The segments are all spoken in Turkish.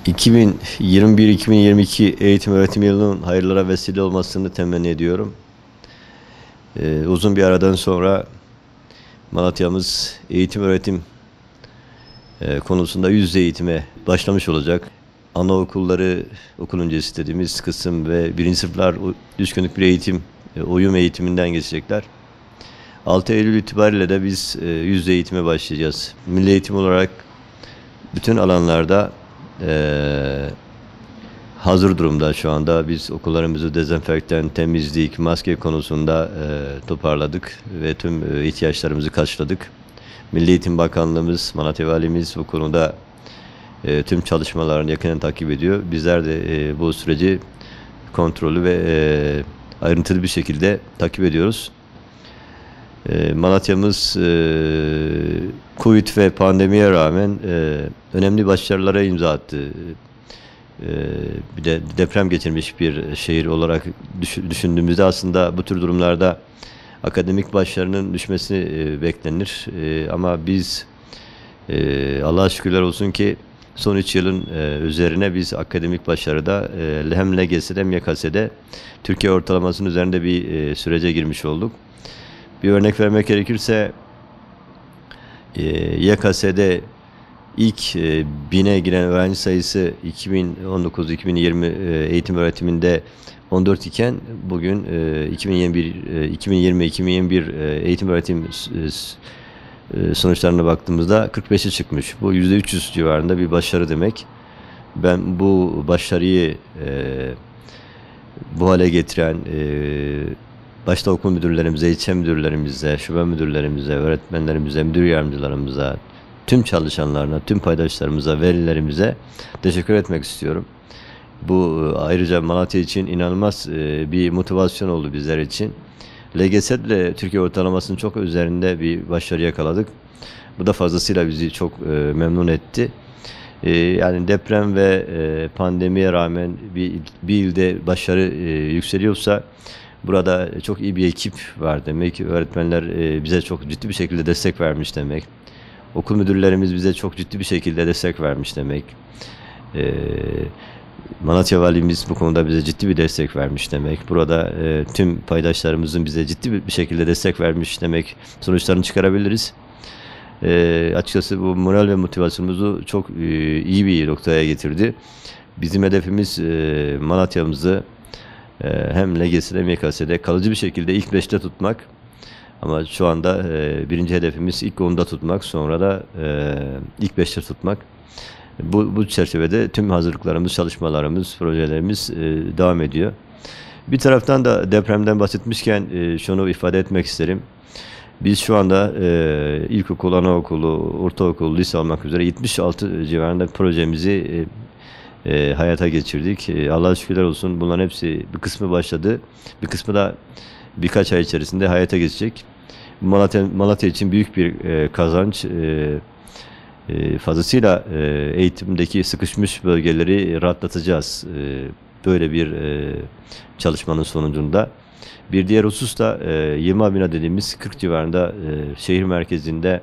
2021-2022 eğitim öğretim yılının hayırlara vesile olmasını temenni ediyorum. Uzun bir aradan sonra Malatya'mız eğitim öğretim konusunda yüz yüze eğitime başlamış olacak. Anaokulları, okul öncesi dediğimiz kısım ve birinci sınıflar 3 günlük bir eğitim, uyum eğitiminden geçecekler. 6 Eylül itibariyle de biz yüz yüze eğitime başlayacağız. Milli eğitim olarak bütün alanlarda hazır durumda şu anda. Biz okullarımızı dezenfektan, temizlik, maske konusunda toparladık ve tüm ihtiyaçlarımızı karşıladık. Milli Eğitim Bakanlığımız, Malatya Valimiz bu konuda tüm çalışmalarını yakından takip ediyor. Bizler de bu süreci kontrollü ve ayrıntılı bir şekilde takip ediyoruz. Malatya'mız Covid ve pandemiye rağmen önemli başarılara imza attı. Bir de deprem geçirmiş bir şehir olarak düşündüğümüzde aslında bu tür durumlarda akademik başarının düşmesi beklenir. Ama biz Allah'a şükürler olsun ki son 3 yılın üzerine biz akademik başarıda hem LGS'de hem YKS'de Türkiye ortalamasının üzerinde bir sürece girmiş olduk. Bir örnek vermek gerekirse YKS'de ilk 1000'e giren öğrenci sayısı 2019-2020 eğitim öğretiminde 14 iken bugün 2020-2021 eğitim öğretim sonuçlarına baktığımızda 45'e çıkmış. Bu %300 civarında bir başarı demek. Ben bu başarıyı bu hale getiren başta okul müdürlerimize, ilçe müdürlerimize, şube müdürlerimize, öğretmenlerimize, müdür yardımcılarımıza, tüm çalışanlarına, tüm paydaşlarımıza, velilerimize teşekkür etmek istiyorum. Bu ayrıca Malatya için inanılmaz bir motivasyon oldu bizler için. LGS'de Türkiye ortalamasının çok üzerinde bir başarı yakaladık. Bu da fazlasıyla bizi çok memnun etti. Yani deprem ve pandemiye rağmen bir ilde başarı yükseliyorsa burada çok iyi bir ekip var demek. Öğretmenler bize çok ciddi bir şekilde destek vermiş demek. Okul müdürlerimiz bize çok ciddi bir şekilde destek vermiş demek. Malatya Valimiz bu konuda bize ciddi bir destek vermiş demek. Burada tüm paydaşlarımızın bize ciddi bir şekilde destek vermiş demek. Sonuçlarını çıkarabiliriz. Açıkçası bu moral ve motivasyonumuzu çok iyi bir noktaya getirdi. Bizim hedefimiz Malatya'mızı hem LGS'de hem YKS'de kalıcı bir şekilde ilk 5'te tutmak. Ama şu anda birinci hedefimiz ilk 10'da tutmak, sonra da ilk 5'te tutmak. Bu çerçevede tüm hazırlıklarımız, çalışmalarımız, projelerimiz devam ediyor. Bir taraftan da depremden bahsetmişken şunu ifade etmek isterim. Biz şu anda ilkokul, anaokulu, ortaokul, lise olmak üzere 76 civarında projemizi hayata geçirdik. Allah'a şükürler olsun bunların hepsi bir kısmı başladı. Bir kısmı da birkaç ay içerisinde hayata geçecek. Malatya için büyük bir kazanç. Fazlasıyla eğitimdeki sıkışmış bölgeleri rahatlatacağız. Böyle bir çalışmanın sonucunda. Bir diğer husus da 20 bina dediğimiz 40 civarında şehir merkezinde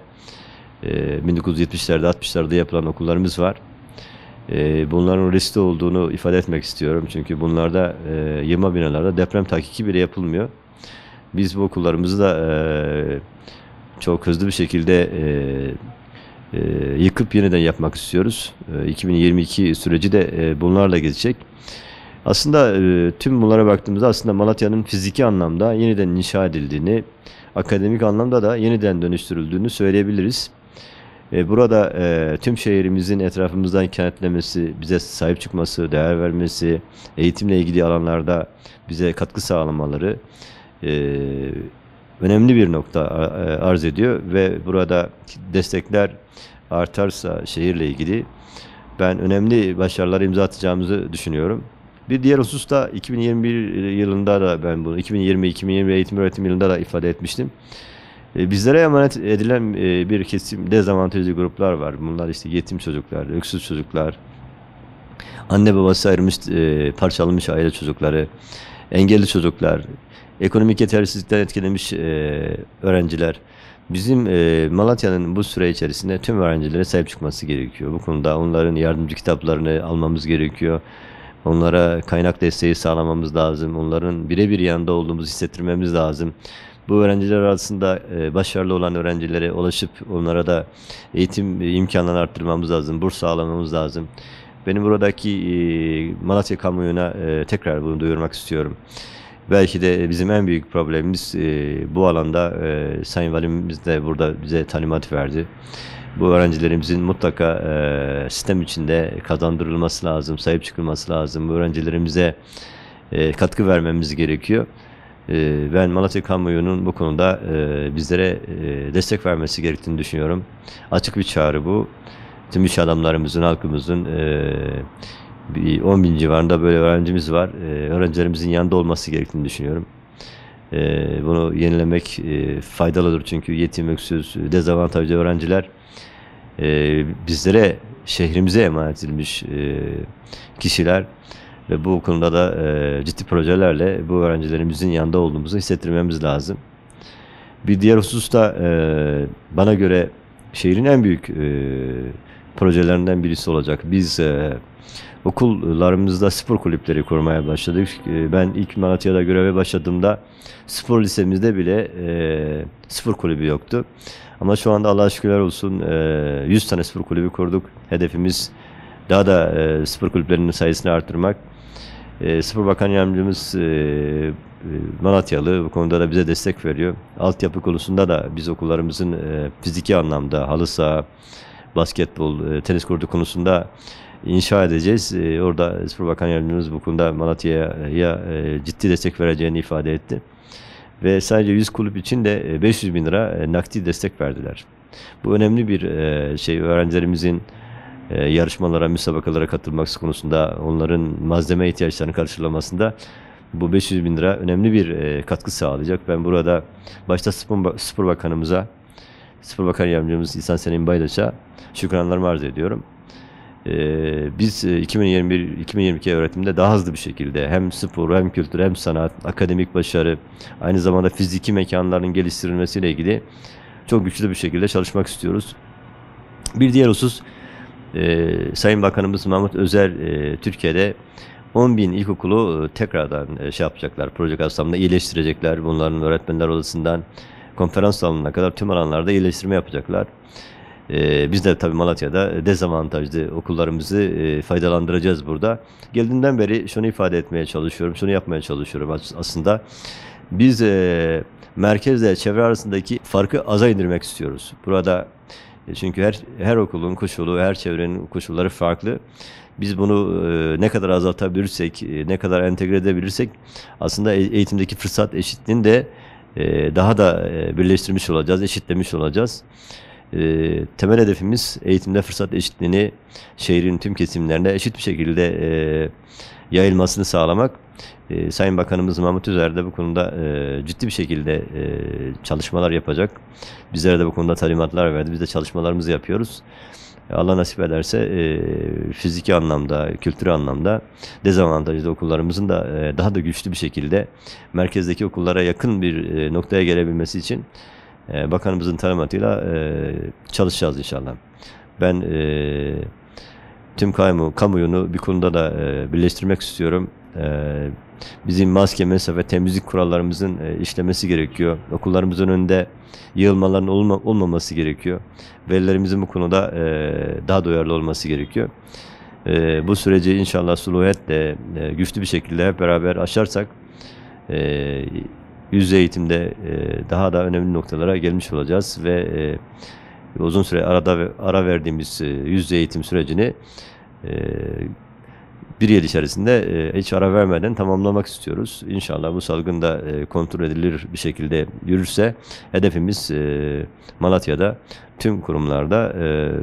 1970'lerde 60'larda yapılan okullarımız var. Bunların riskli olduğunu ifade etmek istiyorum. Çünkü bunlarda 20 binalarda deprem tahkiki bile yapılmıyor. Biz bu okullarımızı da çok hızlı bir şekilde yıkıp yeniden yapmak istiyoruz. 2022 süreci de bunlarla geçecek. Aslında tüm bunlara baktığımızda aslında Malatya'nın fiziki anlamda yeniden inşa edildiğini, akademik anlamda da yeniden dönüştürüldüğünü söyleyebiliriz. Burada tüm şehrimizin etrafımızdan kenetlemesi, bize sahip çıkması, değer vermesi, eğitimle ilgili alanlarda bize katkı sağlamaları önemli bir nokta arz ediyor ve burada destekler artarsa şehirle ilgili ben önemli başarılar imza atacağımızı düşünüyorum. Bir diğer husus da 2021 yılında da ben bunu 2020-2021 eğitim öğretim yılında da ifade etmiştim. Bizlere emanet edilen bir kesim dezavantajlı gruplar var. Bunlar işte yetim çocuklar, öksüz çocuklar, anne babası ayrılmış, parçalanmış aile çocukları, engelli çocuklar, ekonomik yetersizlikten etkilenmiş öğrenciler. Bizim Malatya'nın bu süre içerisinde tüm öğrencilere sahip çıkması gerekiyor. Bu konuda onların yardımcı kitaplarını almamız gerekiyor. Onlara kaynak desteği sağlamamız lazım. Onların birebir yanında olduğumuzu hissettirmemiz lazım. Bu öğrenciler arasında başarılı olan öğrencilere ulaşıp onlara da eğitim imkanlarını arttırmamız lazım. Burs sağlamamız lazım. Benim buradaki Malatya kamuoyuna tekrar bunu duyurmak istiyorum. Belki de bizim en büyük problemimiz bu alanda Sayın Valimiz de burada bize talimat verdi. Bu öğrencilerimizin mutlaka sistem içinde kazandırılması lazım, sahip çıkılması lazım. Bu öğrencilerimize katkı vermemiz gerekiyor. Ben Malatya kamuoyunun bu konuda bizlere destek vermesi gerektiğini düşünüyorum. Açık bir çağrı bu. Tüm iş adamlarımızın, halkımızın bir 10 bin civarında böyle öğrencimiz var. Öğrencilerimizin yanında olması gerektiğini düşünüyorum. Bunu yenilemek faydalıdır çünkü yetim, öksüz, dezavantajlı öğrenciler bizlere, şehrimize emanet edilmiş kişiler ve bu konuda da ciddi projelerle bu öğrencilerimizin yanında olduğumuzu hissettirmemiz lazım. Bir diğer husus da bana göre şehrin en büyük projelerinden birisi olacak. Biz okullarımızda spor kulüpleri kurmaya başladık. Ben ilk Malatya'da göreve başladığımda spor lisemizde bile spor kulübü yoktu. Ama şu anda Allah'a şükürler olsun 100 tane spor kulübü kurduk. Hedefimiz daha da spor kulüplerinin sayısını arttırmak. Spor Bakan Yardımcımız Malatyalı bu konuda da bize destek veriyor. Altyapı konusunda da biz okullarımızın fiziki anlamda halı saha, basketbol, tenis kortu konusunda inşa edeceğiz. Orada Spor Bakan Yardımcımız bu konuda Malatya'ya ciddi destek vereceğini ifade etti. Ve sadece 100 kulüp için de 500 bin lira nakdi destek verdiler. Bu önemli bir şey. Öğrencilerimizin yarışmalara, müsabakalara katılması konusunda, onların malzeme ihtiyaçlarını karşılamasında bu 500 bin lira önemli bir katkı sağlayacak. Ben burada başta Spor Bakanımıza, Spor Bakan Yardımcımız İhsan Selim Baydaş'a şükranlarımı arz ediyorum. Biz 2021-2022 öğretimde daha hızlı bir şekilde hem spor, hem kültür, hem sanat, akademik başarı, aynı zamanda fiziki mekanların geliştirilmesiyle ilgili çok güçlü bir şekilde çalışmak istiyoruz. Bir diğer husus, Sayın Bakanımız Mahmut Özer Türkiye'de 10 bin ilkokulu tekrardan şey yapacaklar, proje kapsamında iyileştirecekler. Bunların öğretmenler odasından konferans salonuna kadar tüm alanlarda iyileştirme yapacaklar. Biz de tabii Malatya'da dezavantajlı okullarımızı faydalandıracağız burada. Geldiğimden beri şunu ifade etmeye çalışıyorum, şunu yapmaya çalışıyorum aslında. Biz merkezle çevre arasındaki farkı aza indirmek istiyoruz. Burada çünkü her okulun koşulu, her çevrenin koşulları farklı. Biz bunu ne kadar azaltabilirsek, ne kadar entegre edebilirsek aslında eğitimdeki fırsat eşitliğini de daha da birleştirmiş olacağız, eşitlemiş olacağız. Temel hedefimiz eğitimde fırsat eşitliğini şehrin tüm kesimlerine eşit bir şekilde yayılmasını sağlamak. Sayın Bakanımız Mahmut Özer de bu konuda ciddi bir şekilde çalışmalar yapacak. Bizlere de bu konuda talimatlar verdi. Biz de çalışmalarımızı yapıyoruz. Allah nasip ederse fiziki anlamda, kültürel anlamda dezavantajlı okullarımızın da daha da güçlü bir şekilde merkezdeki okullara yakın bir noktaya gelebilmesi için bakanımızın talimatıyla çalışacağız inşallah. Ben tüm kamuoyunu bir konuda da birleştirmek istiyorum. Bizim maske, mesafe, temizlik kurallarımızın işlemesi gerekiyor. Okullarımızın önünde yığılmaların olmaması gerekiyor. Velilerimizin bu konuda daha duyarlı olması gerekiyor. Bu süreci inşallah suluhiyetle güçlü bir şekilde hep beraber aşarsak yüz yüze eğitimde daha da önemli noktalara gelmiş olacağız ve uzun süre ara verdiğimiz yüz yüze eğitim sürecini bir yıl içerisinde hiç ara vermeden tamamlamak istiyoruz. İnşallah bu salgın da kontrol edilir bir şekilde yürürse hedefimiz Malatya'da tüm kurumlarda,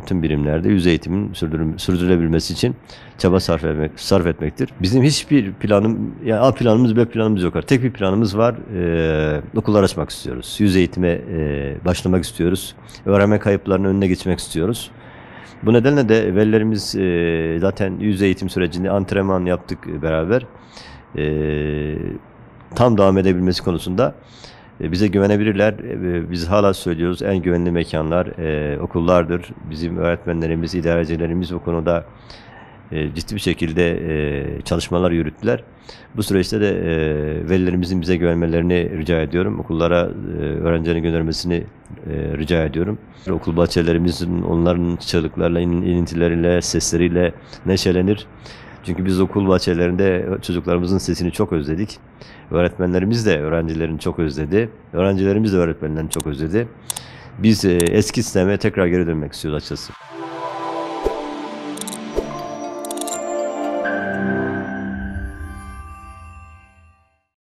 tüm birimlerde yüz eğitimin sürdürülebilmesi için çaba sarf etmektir. Bizim hiçbir yani A planımız, B planımız yok. Tek bir planımız var. Okullar açmak istiyoruz. Yüz eğitime başlamak istiyoruz. Öğrenme kayıplarının önüne geçmek istiyoruz. Bu nedenle de velilerimiz zaten yüz eğitim sürecinde antrenman yaptık beraber. Tam devam edebilmesi konusunda Bize güvenebilirler. Biz hala söylüyoruz, en güvenli mekanlar okullardır. Bizim öğretmenlerimiz, idarecilerimiz bu konuda ciddi bir şekilde çalışmalar yürüttüler. Bu süreçte de velilerimizin bize güvenmelerini rica ediyorum. Okullara öğrencilerin göndermesini rica ediyorum. Okul bahçelerimizin onların çığlıklarla, inintileriyle, sesleriyle neşelenir. Çünkü biz okul bahçelerinde çocuklarımızın sesini çok özledik. Öğretmenlerimiz de öğrencilerini çok özledi. Öğrencilerimiz de öğretmenlerini çok özledi. Biz eski sisteme tekrar geri dönmek istiyoruz açıkçası.